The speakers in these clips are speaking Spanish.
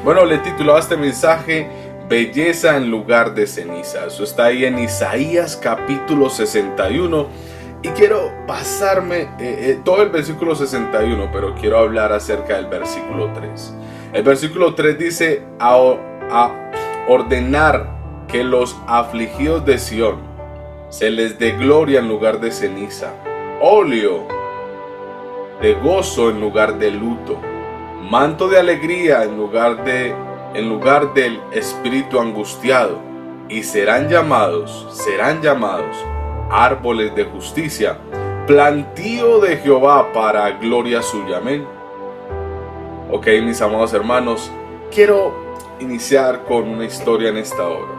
Bueno, le he titulado a este mensaje Belleza en lugar de ceniza. Eso está ahí en Isaías capítulo 61. Y quiero pasarme todo el versículo 61, pero quiero hablar acerca del versículo 3. El versículo 3 dice: a ordenar que los afligidos de Sión se les dé gloria en lugar de ceniza, óleo de gozo en lugar de luto, manto de alegría en lugar del espíritu angustiado, y serán llamados árboles de justicia, plantío de Jehová para gloria suya. Amén. Ok, mis amados hermanos, quiero iniciar con una historia en esta obra.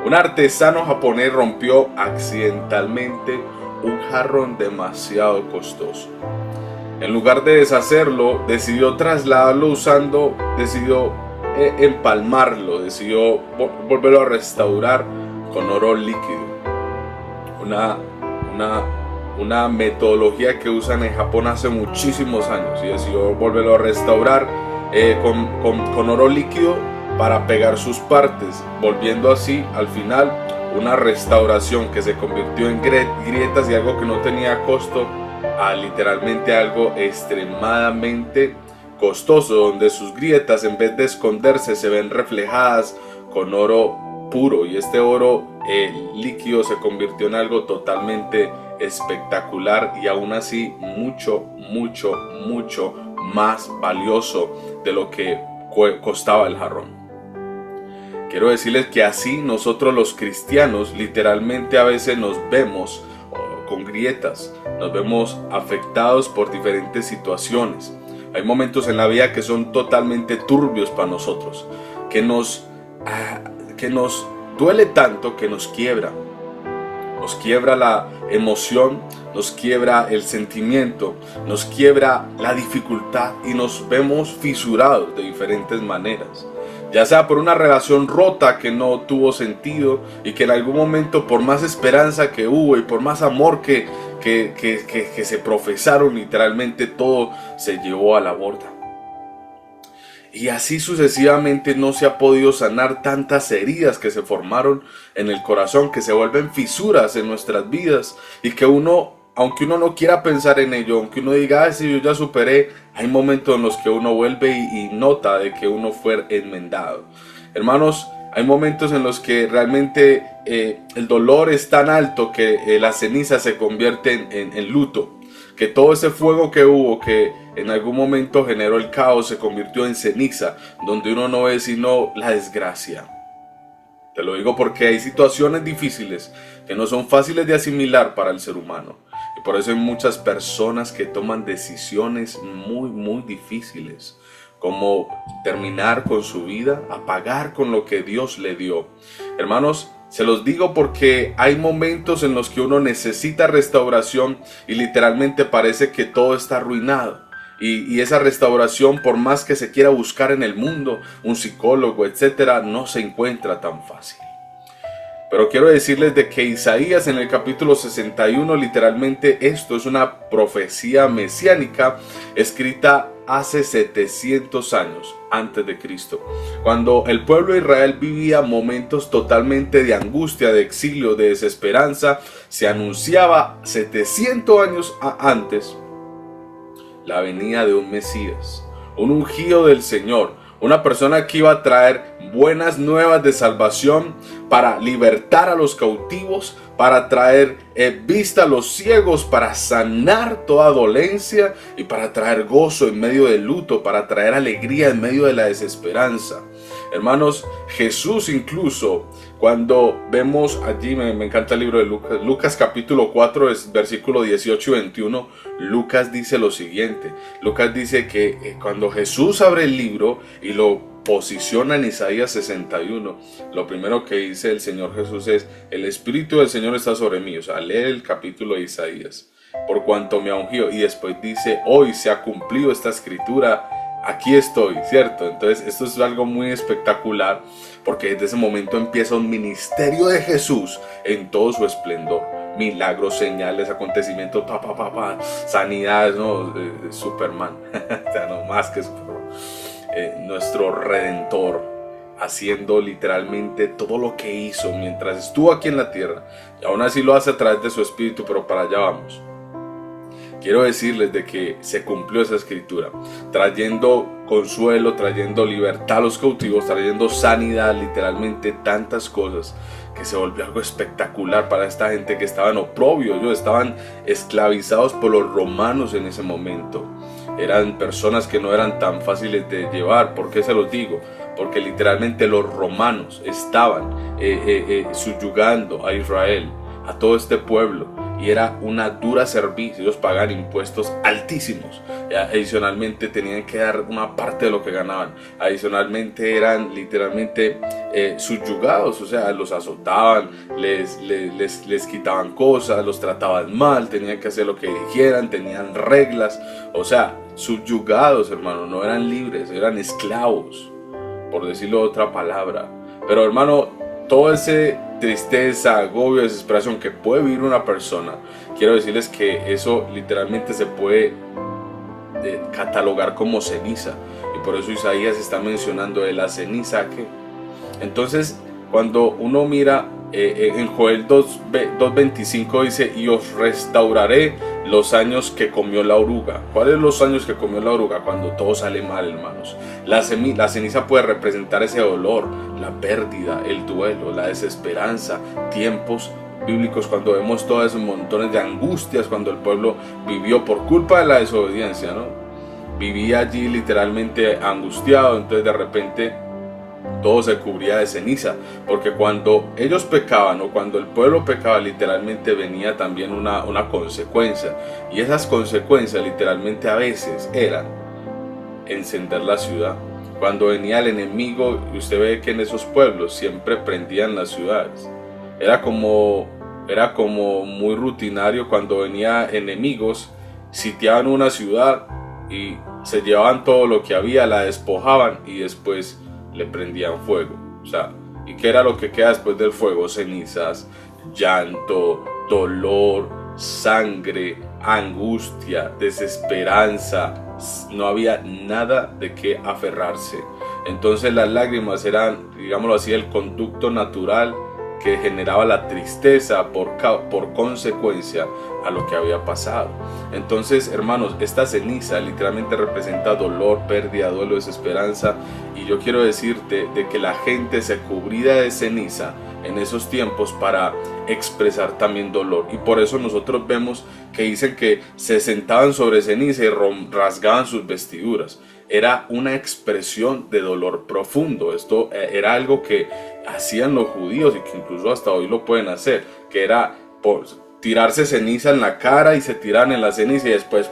Un artesano japonés rompió accidentalmente un jarrón demasiado costoso. En lugar de deshacerlo, decidió trasladarlo decidió empalmarlo, decidió volverlo a restaurar con oro líquido. Una metodología que usan en Japón hace muchísimos años, y decidió volverlo a restaurar con oro líquido para pegar sus partes, volviendo así al final una restauración que se convirtió en grietas y algo que no tenía costo a literalmente algo extremadamente costoso, donde sus grietas, en vez de esconderse, se ven reflejadas con oro puro, y este oro líquido se convirtió en algo totalmente espectacular y aún así mucho más valioso de lo que costaba el jarrón. Quiero decirles que así nosotros los cristianos literalmente a veces nos vemos con grietas, nos vemos afectados por diferentes situaciones. Hay momentos en la vida que son totalmente turbios para nosotros, que nos duele tanto que nos quiebra la emoción, nos quiebra el sentimiento, nos quiebra la dificultad y nos vemos fisurados de diferentes maneras. Ya sea por una relación rota que no tuvo sentido y que en algún momento, por más esperanza que hubo y por más amor que se profesaron, literalmente todo se llevó a la borda. Y así sucesivamente no se ha podido sanar tantas heridas que se formaron en el corazón, que se vuelven fisuras en nuestras vidas, y que aunque uno no quiera pensar en ello, aunque uno diga, si yo ya superé, hay momentos en los que uno vuelve y nota de que uno fue enmendado. Hermanos, hay momentos en los que realmente el dolor es tan alto que la ceniza se convierte en luto. Que todo ese fuego que hubo, que en algún momento generó el caos, se convirtió en ceniza, donde uno no ve sino la desgracia. Te lo digo porque hay situaciones difíciles que no son fáciles de asimilar para el ser humano. Y por eso hay muchas personas que toman decisiones muy difíciles, como terminar con su vida, apagar con lo que Dios le dio. Hermanos, se los digo porque hay momentos en los que uno necesita restauración y literalmente parece que todo está arruinado. Y esa restauración, por más que se quiera buscar en el mundo, un psicólogo, etcétera, no se encuentra tan fácil. Pero quiero decirles de que Isaías en el capítulo 61, literalmente esto es una profecía mesiánica escrita hace 700 años antes de Cristo, cuando el pueblo de Israel vivía momentos totalmente de angustia, de exilio, de desesperanza. Se anunciaba 700 años antes la venida de un Mesías, un ungido del Señor, una persona que iba a traer buenas nuevas de salvación para libertar a los cautivos, para traer vista a los ciegos, para sanar toda dolencia y para traer gozo en medio del luto, para traer alegría en medio de la desesperanza. Hermanos, Jesús incluso, cuando vemos allí, me encanta el libro de Lucas capítulo 4, versículo 18 y 21, Lucas dice lo siguiente. Lucas dice que cuando Jesús abre el libro y lo posiciona en Isaías 61, lo primero que dice el Señor Jesús es: el Espíritu del Señor está sobre mí. O sea, lee el capítulo de Isaías, por cuanto me ha ungido, y después dice: hoy se ha cumplido esta escritura, aquí estoy, ¿cierto? Entonces esto es algo muy espectacular, porque desde ese momento empieza un ministerio de Jesús en todo su esplendor. Milagros, señales, acontecimientos, sanidades, ¿no? Superman, o sea, no más que Superman. nuestro Redentor, haciendo literalmente todo lo que hizo mientras estuvo aquí en la tierra, y aún así lo hace a través de su Espíritu, pero para allá vamos. Quiero decirles de que se cumplió esa escritura, trayendo consuelo, trayendo libertad a los cautivos, trayendo sanidad, literalmente tantas cosas, que se volvió algo espectacular para esta gente que estaba en oprobio. Ellos estaban esclavizados por los romanos en ese momento. Eran personas que no eran tan fáciles de llevar. ¿Por qué se los digo? Porque literalmente los romanos estaban subyugando a Israel, a todo este pueblo, y era una dura cerviz. Ellos pagaban impuestos altísimos. Adicionalmente tenían que dar una parte de lo que ganaban. Adicionalmente eran literalmente subyugados, o sea, los azotaban, les quitaban cosas, los trataban mal, tenían que hacer lo que dijeran, tenían reglas, o sea, subyugados, hermano, no eran libres, eran esclavos, por decirlo de otra palabra. Pero, hermano, todo ese tristeza, agobio, desesperación que puede vivir una persona, quiero decirles que eso literalmente se puede catalogar como ceniza, y por eso Isaías está mencionando de la ceniza que. Entonces, cuando uno mira en Joel 2:25 dice: y os restauraré los años que comió la oruga. ¿Cuáles son los años que comió la oruga? Cuando todo sale mal, hermanos. La ceniza puede representar ese dolor, la pérdida, el duelo, la desesperanza, tiempos bíblicos cuando vemos todos esos montones de angustias, cuando el pueblo vivió por culpa de la desobediencia, ¿no? Vivía allí literalmente angustiado, entonces de repente todo se cubría de ceniza, porque cuando ellos pecaban o cuando el pueblo pecaba, literalmente venía también una consecuencia, y esas consecuencias literalmente a veces eran encender la ciudad. Cuando venía el enemigo, y usted ve que en esos pueblos siempre prendían las ciudades. Era como muy rutinario cuando venía enemigos, sitiaban una ciudad y se llevaban todo lo que había, la despojaban y después le prendían fuego. O sea, ¿y qué era lo que queda después del fuego? Cenizas, llanto, dolor, sangre, angustia, desesperanza. No había nada de qué aferrarse. Entonces las lágrimas eran, digámoslo así, el conducto natural que generaba la tristeza por consecuencia a lo que había pasado. Entonces, hermanos, esta ceniza literalmente representa dolor, pérdida, duelo, desesperanza, y yo quiero decirte de que la gente se cubría de ceniza en esos tiempos para expresar también dolor, y por eso nosotros vemos que dicen que se sentaban sobre ceniza y rasgaban sus vestiduras. Era una expresión de dolor profundo. Esto era algo que hacían los judíos y que incluso hasta hoy lo pueden hacer, que era tirarse ceniza en la cara y se tiraban en la ceniza y después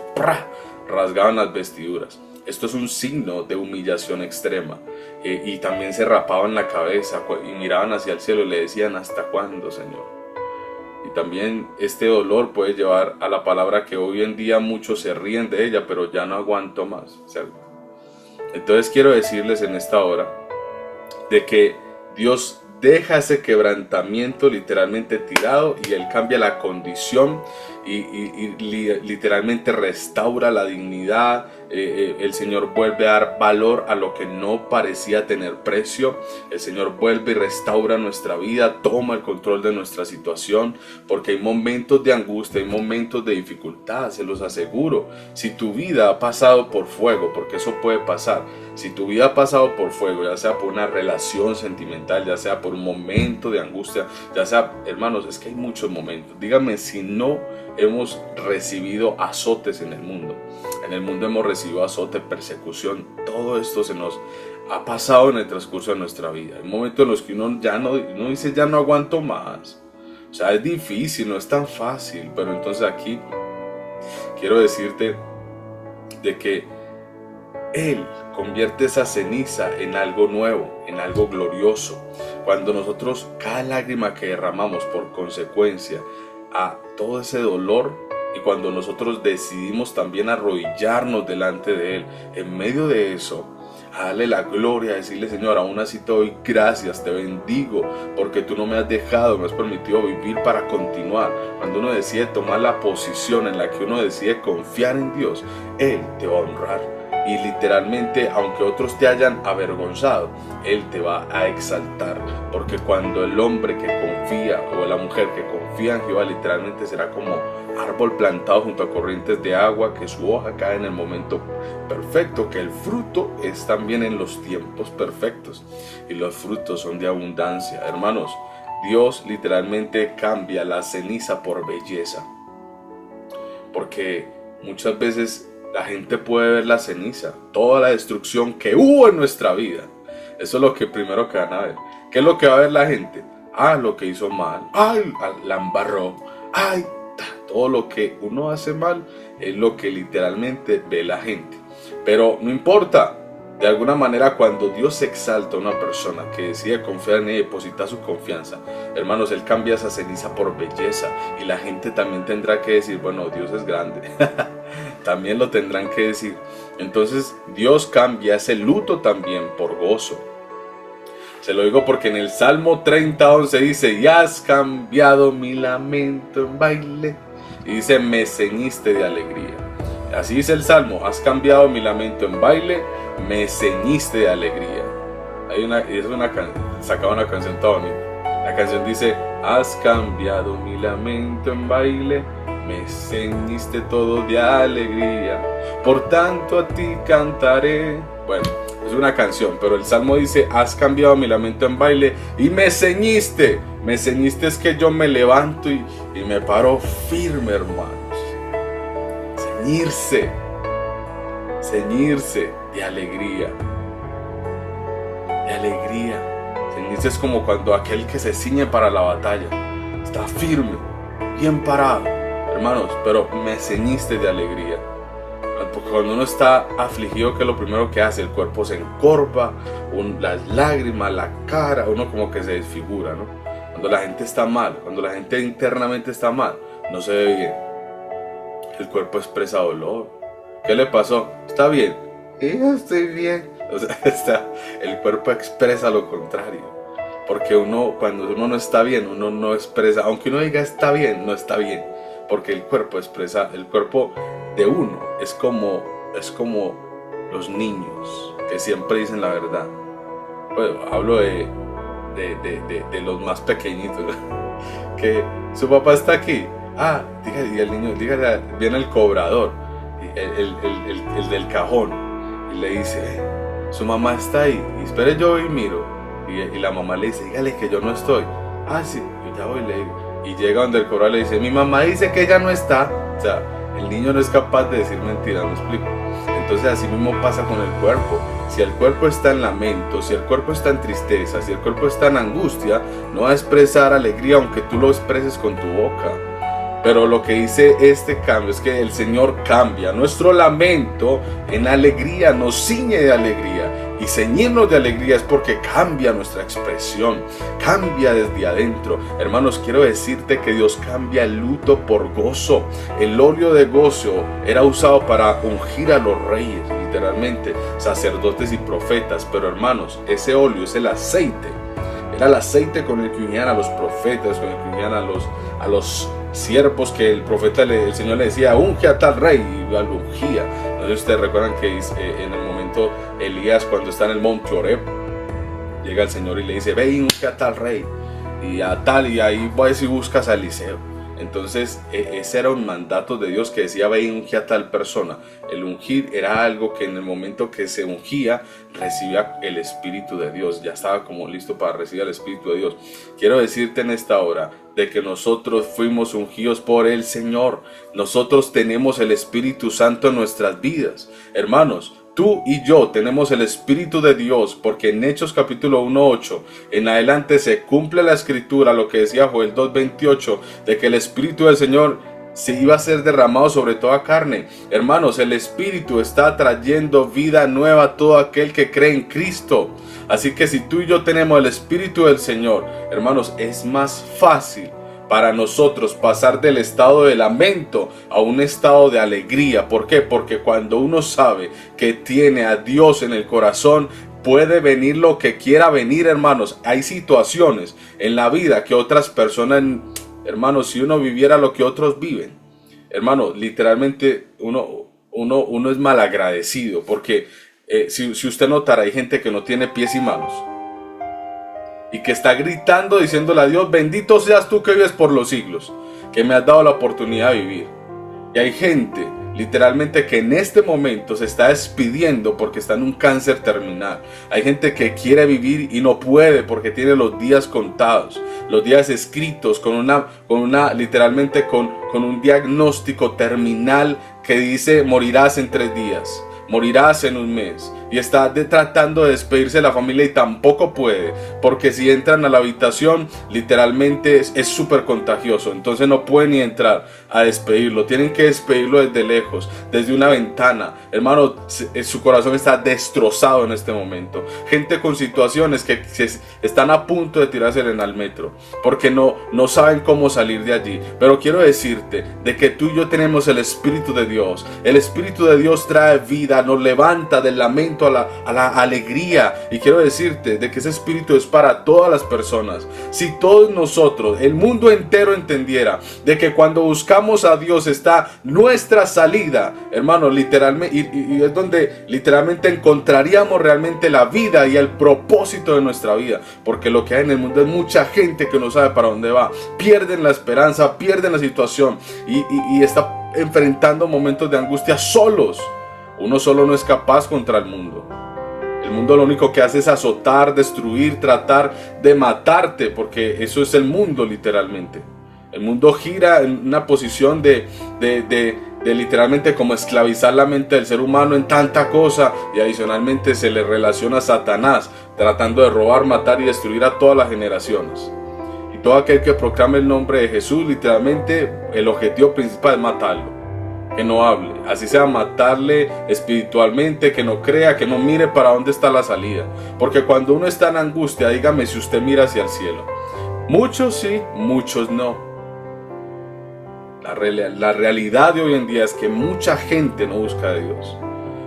rasgaban las vestiduras. Esto es un signo de humillación extrema. Y también se rapaban la cabeza y miraban hacia el cielo y le decían: ¿hasta cuándo, Señor? Y también este dolor puede llevar a la palabra que hoy en día muchos se ríen de ella, pero ya no aguanto más, ¿cierto? Entonces quiero decirles en esta hora de que Dios deja ese quebrantamiento literalmente tirado, y Él cambia la condición y literalmente restaura la dignidad. El Señor vuelve a dar valor a lo que no parecía tener precio. El Señor vuelve y restaura nuestra vida, toma el control de nuestra situación, porque hay momentos de angustia, hay momentos de dificultad, se los aseguro. Si tu vida ha pasado por fuego, porque eso puede pasar, si tu vida ha pasado por fuego, ya sea por una relación sentimental, ya sea por un momento de angustia, ya sea, hermanos, es que hay muchos momentos. Díganme si no hemos recibido azotes en el mundo. En el mundo hemos recibido azote, persecución. Todo esto se nos ha pasado en el transcurso de nuestra vida. Hay momentos en los que uno dice: ya no aguanto más. O sea, es difícil, no es tan fácil. Pero entonces aquí quiero decirte de que Él convierte esa ceniza en algo nuevo, en algo glorioso. Cuando nosotros, cada lágrima que derramamos por consecuencia a todo ese dolor, y cuando nosotros decidimos también arrodillarnos delante de Él, en medio de eso, a darle la gloria, a decirle: Señor, aún así te doy gracias, te bendigo, porque tú no me has dejado, me has permitido vivir para continuar. Cuando uno decide tomar la posición en la que uno decide confiar en Dios, Él te va a honrar. y literalmente, aunque otros te hayan avergonzado, Él te va a exaltar, porque cuando el hombre que confía o la mujer que confía en Jehová, literalmente será como árbol plantado junto a corrientes de agua, que su hoja cae en el momento perfecto, que el fruto es también en los tiempos perfectos, y los frutos son de abundancia. Hermanos, Dios literalmente cambia la ceniza por belleza, porque muchas veces la gente puede ver la ceniza, toda la destrucción que hubo en nuestra vida. Eso es lo que primero que van a ver. ¿Qué es lo que va a ver la gente? Lo que hizo mal, la embarró, todo lo que uno hace mal es lo que literalmente ve la gente. Pero no importa, de alguna manera cuando Dios exalta a una persona que decide confiar en Él y deposita su confianza, hermanos, Él cambia esa ceniza por belleza, y la gente también tendrá que decir, bueno, Dios es grande. También lo tendrán que decir. Entonces Dios cambia ese luto también por gozo. Se lo digo porque en el Salmo 30:11 dice, y has cambiado mi lamento en baile. Y dice, me ceñiste de alegría. Así dice el Salmo, has cambiado mi lamento en baile, me ceñiste de alegría. Sacaba una canción toda bonita. La canción dice, has cambiado mi lamento en baile, me ceñiste todo de alegría, por tanto a ti cantaré. Bueno, es una canción, pero el Salmo dice, has cambiado mi lamento en baile y me ceñiste. Me ceñiste es que yo me levanto y me paro firme, hermanos. Ceñirse de alegría. De alegría. Ceñirse es como cuando aquel que se ciñe para la batalla está firme, bien parado. Hermanos, pero me ceñiste de alegría. Porque cuando uno está afligido, ¿qué es lo primero que hace? El cuerpo se encorva, las lágrimas, la cara, uno como que se desfigura, ¿no? Cuando la gente está mal, cuando la gente internamente está mal, no se ve bien. El cuerpo expresa dolor. ¿Qué le pasó? ¿Está bien? Yo estoy bien. O sea, el cuerpo expresa lo contrario. Porque cuando uno no está bien, uno no expresa, aunque uno diga está bien, no está bien. Porque el cuerpo expresa, el cuerpo de uno es como los niños que siempre dicen la verdad. Pues hablo de los más pequeñitos, que su papá está aquí. Dígale, y el niño, dígale, viene el cobrador, el del cajón, y le dice, su mamá está ahí, y espere yo y miro, y la mamá le dice, dígale que yo no estoy. Sí, yo ya voy, le digo. Y llega donde el cobrador le dice, mi mamá dice que ella no está. O sea, el niño no es capaz de decir mentiras, ¿me explico? Entonces así mismo pasa con el cuerpo. Si el cuerpo está en lamento, si el cuerpo está en tristeza, si el cuerpo está en angustia, no va a expresar alegría aunque tú lo expreses con tu boca. Pero lo que dice este cambio es que el Señor cambia nuestro lamento en alegría, nos ciñe de alegría. Y ceñirnos de alegría es porque cambia nuestra expresión, cambia desde adentro. Hermanos, quiero decirte que Dios cambia el luto por gozo. El óleo de gozo era usado para ungir a los reyes, literalmente, sacerdotes y profetas. Pero hermanos, ese óleo es el aceite. Era el aceite con el que ungían a los profetas, con el que ungían a los siervos, que el Señor le decía, unge a tal rey, y lo ungía. No sé si ustedes recuerdan que en el momento Elías, cuando está en el monte Oreb, llega el Señor y le dice, ve y unge a tal rey, y ahí vas y buscas a Eliseo. Entonces ese era un mandato de Dios que decía, ve y unge a tal persona. El ungir era algo que en el momento que se ungía, recibía el Espíritu de Dios, ya estaba como listo para recibir el Espíritu de Dios. Quiero decirte en esta hora de que nosotros fuimos ungidos por el Señor. Nosotros tenemos el Espíritu Santo en nuestras vidas. Hermanos, tú y yo tenemos el Espíritu de Dios, porque en Hechos capítulo 1:8 en adelante se cumple la escritura, lo que decía Joel 2:28, de que el Espíritu del Señor se iba a ser derramado sobre toda carne. Hermanos, el Espíritu está trayendo vida nueva a todo aquel que cree en Cristo. Así que si tú y yo tenemos el Espíritu del Señor, hermanos, es más fácil para nosotros pasar del estado de lamento a un estado de alegría. ¿Por qué? Porque cuando uno sabe que tiene a Dios en el corazón, puede venir lo que quiera venir, hermanos. Hay situaciones en la vida que otras personas, hermanos, si uno viviera lo que otros viven, hermanos, literalmente uno uno es malagradecido, porque si usted notara, hay gente que no tiene pies y manos y que está gritando diciéndole a Dios: bendito seas tú que vives por los siglos, que me has dado la oportunidad de vivir. Y hay gente literalmente que en este momento se está despidiendo porque está en un cáncer terminal. Hay gente que quiere vivir y no puede porque tiene los días contados, los días escritos con literalmente con un diagnóstico terminal que dice: morirás en 3 días, morirás en un mes. Y está tratando de despedirse de la familia y tampoco puede, porque si entran a la habitación literalmente es súper contagioso, entonces no pueden ni entrar a despedirlo, tienen que despedirlo desde lejos, desde una ventana. Hermano, su corazón está destrozado en este momento. Gente con situaciones que están a punto de tirarse al metro porque no saben cómo salir de allí. Pero quiero decirte de que tú y yo tenemos el Espíritu de Dios. El Espíritu de Dios trae vida, nos levanta del lamento a la alegría. Y quiero decirte de que ese Espíritu es para todas las personas. Si todos nosotros, el mundo entero, entendiera de que cuando buscamos a Dios está nuestra salida, hermano, literalmente, y es donde literalmente encontraríamos realmente la vida y el propósito de nuestra vida. Porque lo que hay en el mundo es mucha gente que no sabe para dónde va, pierden la esperanza, pierden la situación y está enfrentando momentos de angustia solos. Uno solo no es capaz contra el mundo. El mundo lo único que hace es azotar, destruir, tratar de matarte, porque eso es el mundo literalmente. El mundo gira en una posición de literalmente como esclavizar la mente del ser humano en tanta cosa, y adicionalmente se le relaciona a Satanás, tratando de robar, matar y destruir a todas las generaciones. Y todo aquel que proclame el nombre de Jesús, literalmente el objetivo principal es matarlo. Que no hable, así sea matarle espiritualmente, que no crea, que no mire para dónde está la salida. Porque cuando uno está en angustia, dígame si usted mira hacia el cielo. Muchos sí, muchos no. La realidad de hoy en día es que mucha gente no busca a Dios.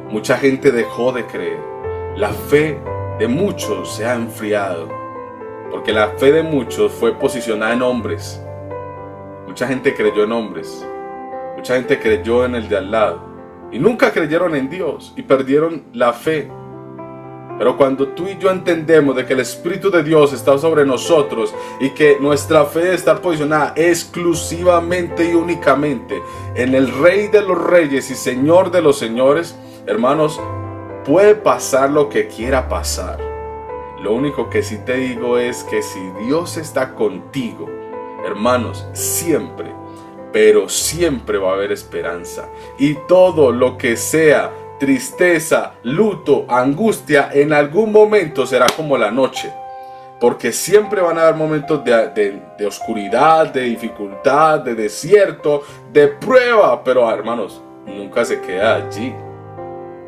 Mucha gente dejó de creer. La fe de muchos se ha enfriado, porque la fe de muchos fue posicionada en hombres. Mucha gente creyó en hombres. Mucha gente creyó en el de al lado y nunca creyeron en Dios y perdieron la fe. Pero cuando tú y yo entendemos de que el Espíritu de Dios está sobre nosotros y que nuestra fe está posicionada exclusivamente y únicamente en el Rey de los Reyes y Señor de los Señores, hermanos, puede pasar lo que quiera pasar. Lo único que sí te digo es que si Dios está contigo, hermanos, siempre, pero siempre va a haber esperanza. Y todo lo que sea tristeza, luto, angustia, en algún momento será como la noche. Porque siempre van a haber momentos de oscuridad, de dificultad, de desierto, de prueba. Pero hermanos, nunca se queda allí.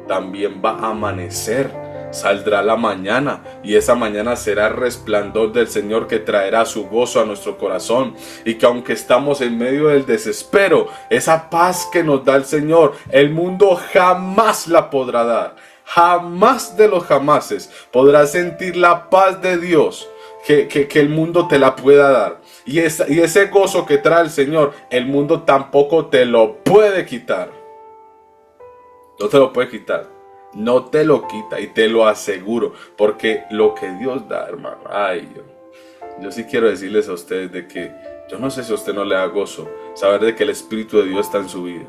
También va a amanecer. Saldrá la mañana y esa mañana será el resplandor del Señor que traerá su gozo a nuestro corazón, y que aunque estamos en medio del desespero, esa paz que nos da el Señor, el mundo jamás la podrá dar. Jamás de los jamases podrás sentir la paz de Dios que el mundo te la pueda dar. Y ese gozo que trae el Señor, el mundo tampoco te lo puede quitar. No te lo puede quitar. No te lo quita, y te lo aseguro, porque lo que Dios da, hermano, ay, yo sí quiero decirles a ustedes de que yo no sé si a usted no le da gozo saber de que el Espíritu de Dios está en su vida.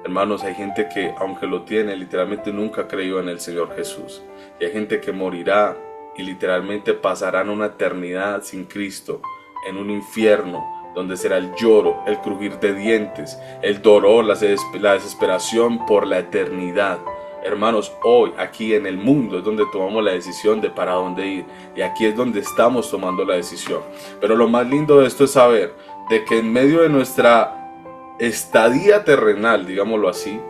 Hermanos, hay gente que aunque lo tiene, literalmente nunca creyó en el Señor Jesús, y hay gente que morirá y literalmente pasarán una eternidad sin Cristo en un infierno, donde será el lloro, el crujir de dientes, el dolor, la desesperación por la eternidad. Hermanos, hoy aquí en el mundo es donde tomamos la decisión de para dónde ir, y aquí es donde estamos tomando la decisión. Pero lo más lindo de esto es saber de que en medio de nuestra estadía terrenal, digámoslo así,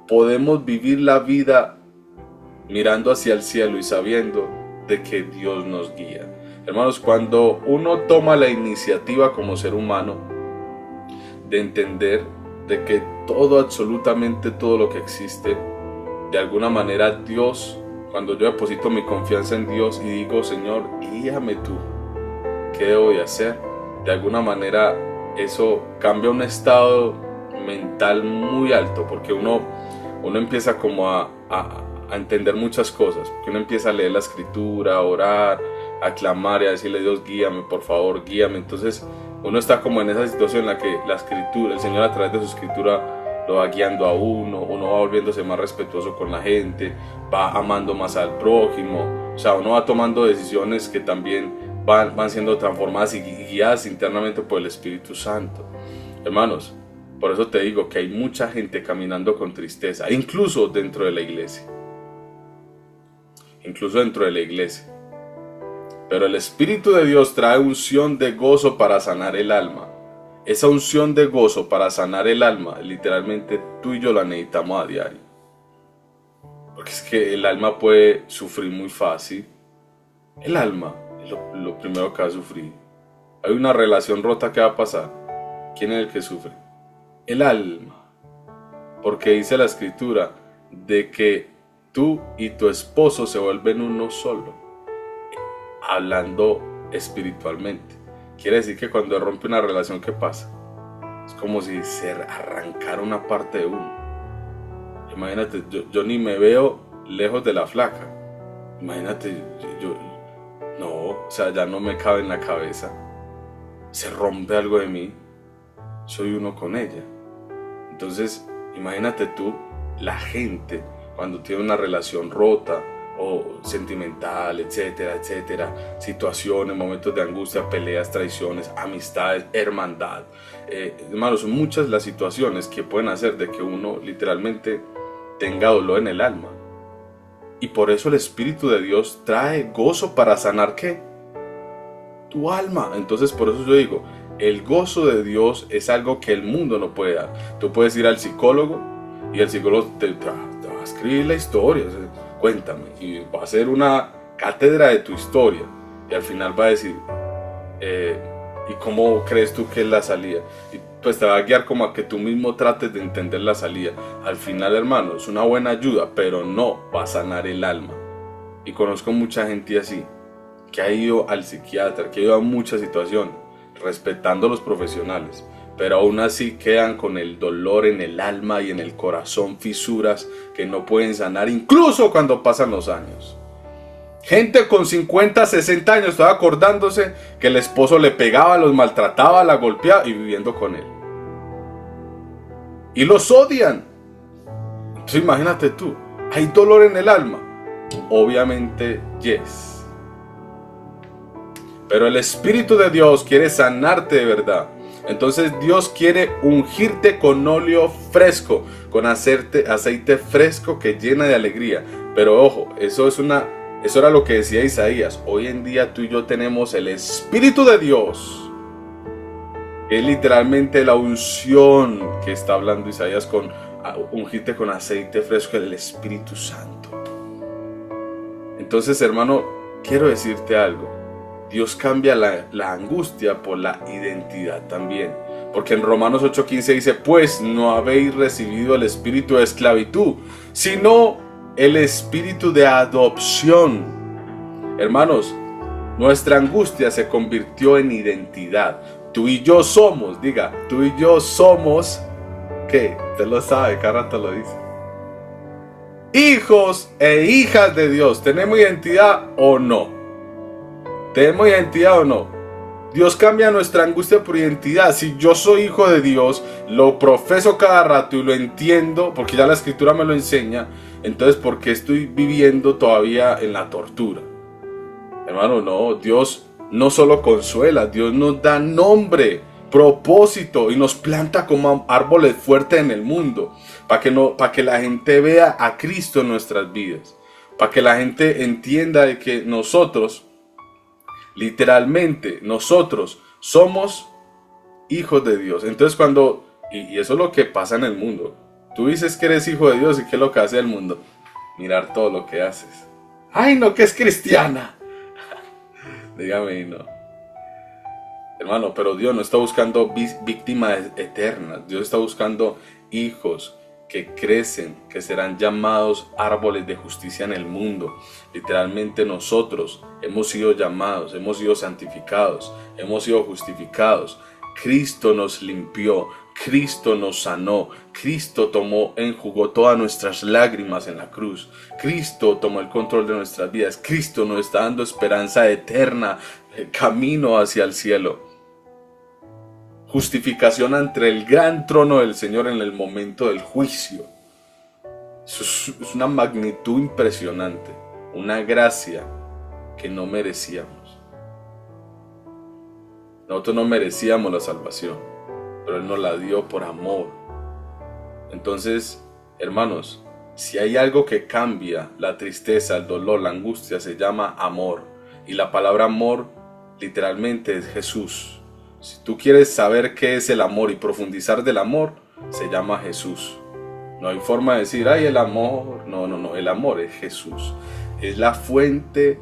podemos vivir la vida mirando hacia el cielo y sabiendo de que Dios nos guía. Hermanos, cuando uno toma la iniciativa como ser humano de entender de que todo, absolutamente todo lo que existe, de alguna manera Dios, cuando yo deposito mi confianza en Dios y digo, Señor, guíame tú, ¿qué debo de hacer? De alguna manera eso cambia un estado mental muy alto, porque uno empieza como a entender muchas cosas, porque uno empieza a leer la escritura, a orar, a clamar y a decirle: Dios, guíame, por favor, guíame. Entonces uno está como en esa situación en la que la escritura, el Señor a través de su escritura lo va guiando a uno va volviéndose más respetuoso con la gente, va amando más al prójimo, o sea, uno va tomando decisiones que también van siendo transformadas y guiadas internamente por el Espíritu Santo. Hermanos, por eso te digo que hay mucha gente caminando con tristeza, incluso dentro de la iglesia. Pero el Espíritu de Dios trae unción de gozo para sanar el alma. Esa unción de gozo para sanar el alma, literalmente tú y yo la necesitamos a diario. Porque es que el alma puede sufrir muy fácil. El alma es lo primero que va a sufrir. Hay una relación rota, que va a pasar. ¿Quién es el que sufre? El alma. Porque dice la escritura de que tú y tu esposo se vuelven uno solo, hablando espiritualmente. Quiere decir que cuando rompe una relación, ¿qué pasa? Es como si se arrancara una parte de uno. Imagínate, yo ni me veo lejos de la flaca. Imagínate, o sea, ya no me cabe en la cabeza. Se rompe algo de mí, soy uno con ella. Entonces, imagínate tú, la gente, cuando tiene una relación rota o sentimental, etcétera, etcétera, situaciones, momentos de angustia, peleas, traiciones, amistades, hermandad. Hermanos, son muchas las situaciones que pueden hacer de que uno literalmente tenga dolor en el alma. Y por eso el Espíritu de Dios trae gozo para sanar, ¿qué? Tu alma. Entonces, por eso yo digo, el gozo de Dios es algo que el mundo no puede dar. Tú puedes ir al psicólogo y el psicólogo te va a escribir la historia. O sea, cuéntame, y va a hacer una cátedra de tu historia y al final va a decir ¿y cómo crees tú que es la salida? Y pues te va a guiar como a que tú mismo trates de entender la salida. Al final, hermano, es una buena ayuda, pero no va a sanar el alma. Y conozco mucha gente así, que ha ido al psiquiatra, que ha ido a muchas situaciones, respetando a los profesionales, pero aún así quedan con el dolor en el alma y en el corazón, fisuras que no pueden sanar incluso cuando pasan los años. Gente con 50, 60 años estaba acordándose que el esposo le pegaba, los maltrataba, la golpeaba y viviendo con él. Y los odian. Entonces imagínate tú, ¿hay dolor en el alma? Obviamente, yes. Pero el Espíritu de Dios quiere sanarte de verdad. Entonces Dios quiere ungirte con óleo fresco, con aceite fresco que llena de alegría. Pero ojo, eso era lo que decía Isaías. Hoy en día tú y yo tenemos el Espíritu de Dios. Es literalmente la unción que está hablando Isaías, con ungirte con aceite fresco del Espíritu Santo. Entonces, hermano, quiero decirte algo. Dios cambia la angustia por la identidad también. Porque en Romanos 8:15 dice: pues no habéis recibido el espíritu de esclavitud, sino el espíritu de adopción. Hermanos, nuestra angustia se convirtió en identidad. Tú y yo somos, tú y yo somos, ¿qué? Usted lo sabe, cada rato lo dice. Hijos e hijas de Dios. ¿Tenemos identidad o no? ¿Tenemos identidad o no? Dios cambia nuestra angustia por identidad. Si yo soy hijo de Dios, lo profeso cada rato y lo entiendo, porque ya la escritura me lo enseña, entonces ¿por qué estoy viviendo todavía en la tortura? Hermano, no, Dios no solo consuela, Dios nos da nombre, propósito y nos planta como árboles fuertes en el mundo, para que la gente vea a Cristo en nuestras vidas, para que la gente entienda de que nosotros, literalmente, nosotros somos hijos de Dios. Entonces y eso es lo que pasa en el mundo. Tú dices que eres hijo de Dios, ¿y qué es lo que hace el mundo? Mirar todo lo que haces. ¡Ay, no, que es cristiana! Dígame, no. Hermano, pero Dios no está buscando víctimas eternas. Dios está buscando hijos que crecen, que serán llamados árboles de justicia en el mundo. Literalmente nosotros hemos sido llamados, hemos sido santificados, hemos sido justificados. Cristo nos limpió, Cristo nos sanó. Cristo enjugó todas nuestras lágrimas en la cruz. Cristo tomó el control de nuestras vidas. Cristo nos está dando esperanza eterna, camino hacia el cielo. Justificación ante el gran trono del Señor en el momento del juicio. Eso es una magnitud impresionante, una gracia que no merecíamos. Nosotros no merecíamos la salvación, pero Él nos la dio por amor. Entonces, hermanos, si hay algo que cambia la tristeza, el dolor, la angustia, se llama amor. Y la palabra amor literalmente es Jesús. Si tú quieres saber qué es el amor y profundizar del amor, se llama Jesús. No hay forma de decir, ay, el amor. No, el amor es Jesús. Es la fuente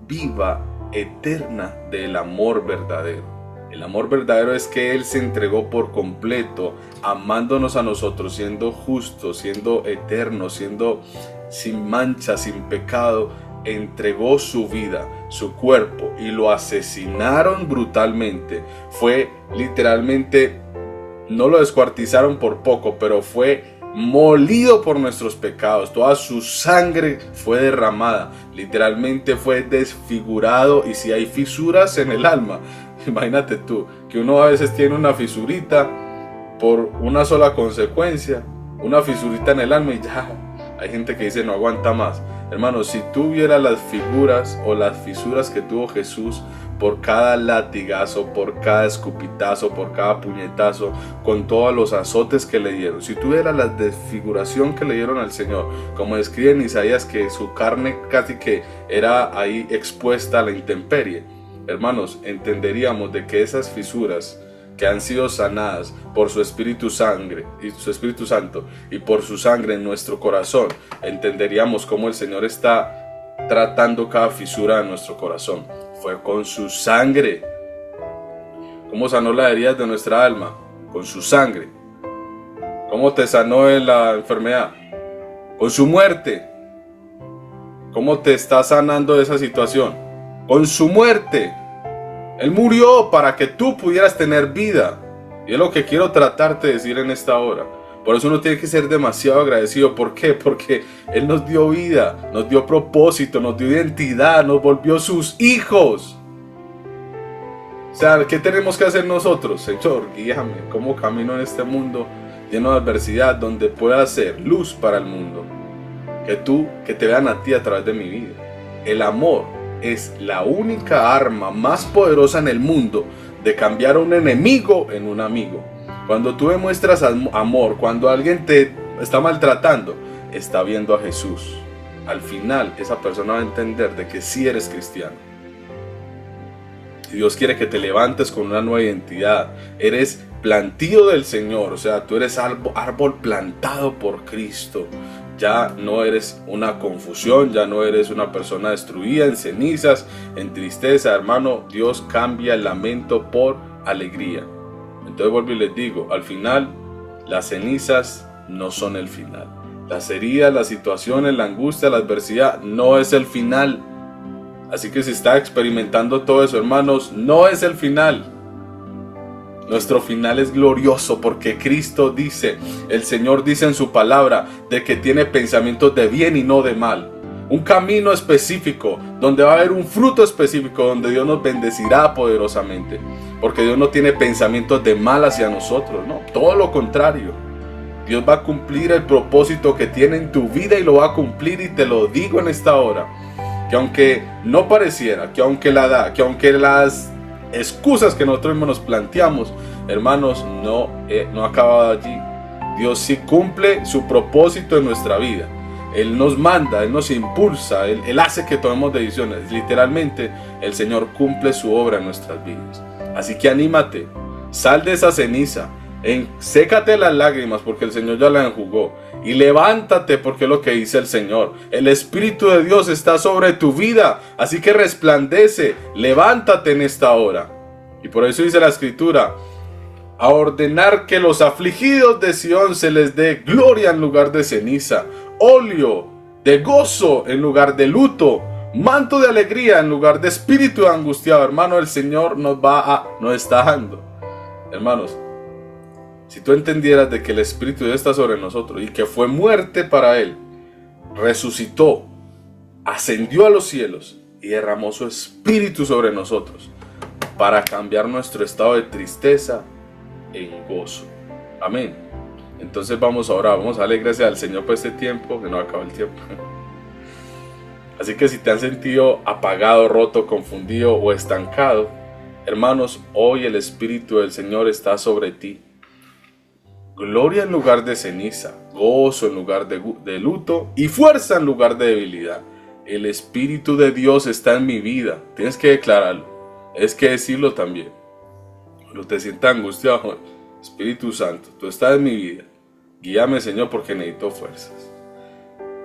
viva, eterna del amor verdadero. El amor verdadero es que Él se entregó por completo, amándonos a nosotros, siendo justo, siendo eterno, siendo sin mancha, sin pecado. Entregó su vida, su cuerpo, y lo asesinaron brutalmente. Fue literalmente, no lo descuartizaron por poco, pero fue molido por nuestros pecados. Toda su sangre fue derramada, literalmente fue desfigurado. Y si hay fisuras en el alma, imagínate tú, que uno a veces tiene una fisurita por una sola consecuencia, una fisurita en el alma, y ya hay gente que dice no aguanta más. Hermanos, si tú vieras las figuras o las fisuras que tuvo Jesús por cada latigazo, por cada escupitazo, por cada puñetazo, con todos los azotes que le dieron, si tú vieras la desfiguración que le dieron al Señor, como describe en Isaías, que su carne casi que era ahí expuesta a la intemperie, hermanos, entenderíamos de que esas fisuras que han sido sanadas por su Espíritu Santo y por su sangre en nuestro corazón, entenderíamos cómo el Señor está tratando cada fisura de nuestro corazón. Fue con su sangre. ¿Cómo sanó las heridas de nuestra alma? Con su sangre. ¿Cómo te sanó en la enfermedad? Con su muerte. ¿Cómo te está sanando de esa situación? Con su muerte. Él murió para que tú pudieras tener vida. Y es lo que quiero tratarte de decir en esta hora. Por eso uno tiene que ser demasiado agradecido. ¿Por qué? Porque Él nos dio vida, nos dio propósito, nos dio identidad, nos volvió sus hijos. O sea, ¿qué tenemos que hacer nosotros? Señor, guíame, ¿cómo camino en este mundo lleno de adversidad, donde pueda ser luz para el mundo? Que te vean a ti a través de mi vida. El amor es la única arma más poderosa en el mundo de cambiar a un enemigo en un amigo. Cuando tú demuestras amor, cuando alguien te está maltratando, está viendo a Jesús. Al final, esa persona va a entender de que sí eres cristiano. Y Dios quiere que te levantes con una nueva identidad. Eres plantío del Señor, o sea, tú eres árbol plantado por Cristo. Ya no eres una confusión, ya no eres una persona destruida en cenizas, en tristeza, hermano. Dios cambia el lamento por alegría. Entonces vuelvo y les digo, al final, las cenizas no son el final. Las heridas, las situaciones, la angustia, la adversidad no es el final. Así que si está experimentando todo eso, hermanos, no es el final. Nuestro final es glorioso porque Cristo dice, el Señor dice en su palabra, de que tiene pensamientos de bien y no de mal. Un camino específico, donde va a haber un fruto específico, donde Dios nos bendecirá poderosamente. Porque Dios no tiene pensamientos de mal hacia nosotros, no, todo lo contrario. Dios va a cumplir el propósito que tiene en tu vida y lo va a cumplir, y te lo digo en esta hora. Que aunque no pareciera, que aunque las excusas que nosotros mismos nos planteamos, hermanos, no ha acabado allí. Dios sí cumple su propósito en nuestra vida. Él nos manda, Él nos impulsa, Él hace que tomemos decisiones. Literalmente, el Señor cumple su obra en nuestras vidas. Así que anímate, sal de esa ceniza, sécate las lágrimas porque el Señor ya las enjugó, y levántate porque es lo que dice el Señor. El Espíritu de Dios está sobre tu vida, así que resplandece, levántate en esta hora. Y por eso dice la Escritura, a ordenar que los afligidos de Sión se les dé gloria en lugar de ceniza, óleo de gozo en lugar de luto, manto de alegría en lugar de espíritu angustiado. Hermano, el Señor nos está dando. Hermanos, Si tú entendieras de que el Espíritu de Dios está sobre nosotros y que fue muerte para Él, resucitó, ascendió a los cielos y derramó su Espíritu sobre nosotros para cambiar nuestro estado de tristeza en gozo. Amén. Entonces vamos a orar, vamos a darle gracias al Señor por este tiempo, que no acaba el tiempo. Así que si te han sentido apagado, roto, confundido o estancado, hermanos, hoy el Espíritu del Señor está sobre ti. Gloria en lugar de ceniza, gozo en lugar de luto y fuerza en lugar de debilidad. El Espíritu de Dios está en mi vida. Tienes que declararlo. Es que decirlo también. Cuando te sientas angustiado, Espíritu Santo, tú estás en mi vida. Guíame, Señor, porque necesito fuerzas.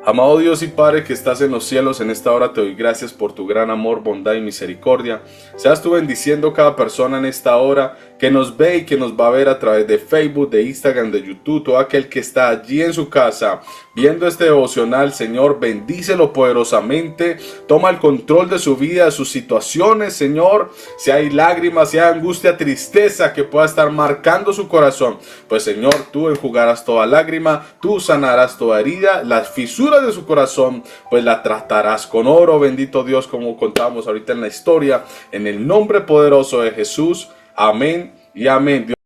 Amado Dios y Padre que estás en los cielos, en esta hora te doy gracias por tu gran amor, bondad y misericordia. Seas tú bendiciendo cada persona en esta hora que nos ve y que nos va a ver a través de Facebook, de Instagram, de YouTube. Todo aquel que está allí en su casa viendo este devocional, Señor, bendícelo poderosamente. Toma el control de su vida, de sus situaciones, Señor. Si hay lágrimas, si hay angustia, tristeza que pueda estar marcando su corazón, pues Señor, tú enjugarás toda lágrima, tú sanarás toda herida, las fisuras de su corazón, pues la tratarás con oro, bendito Dios, como contamos ahorita en la historia, en el nombre poderoso de Jesús, amén y amén.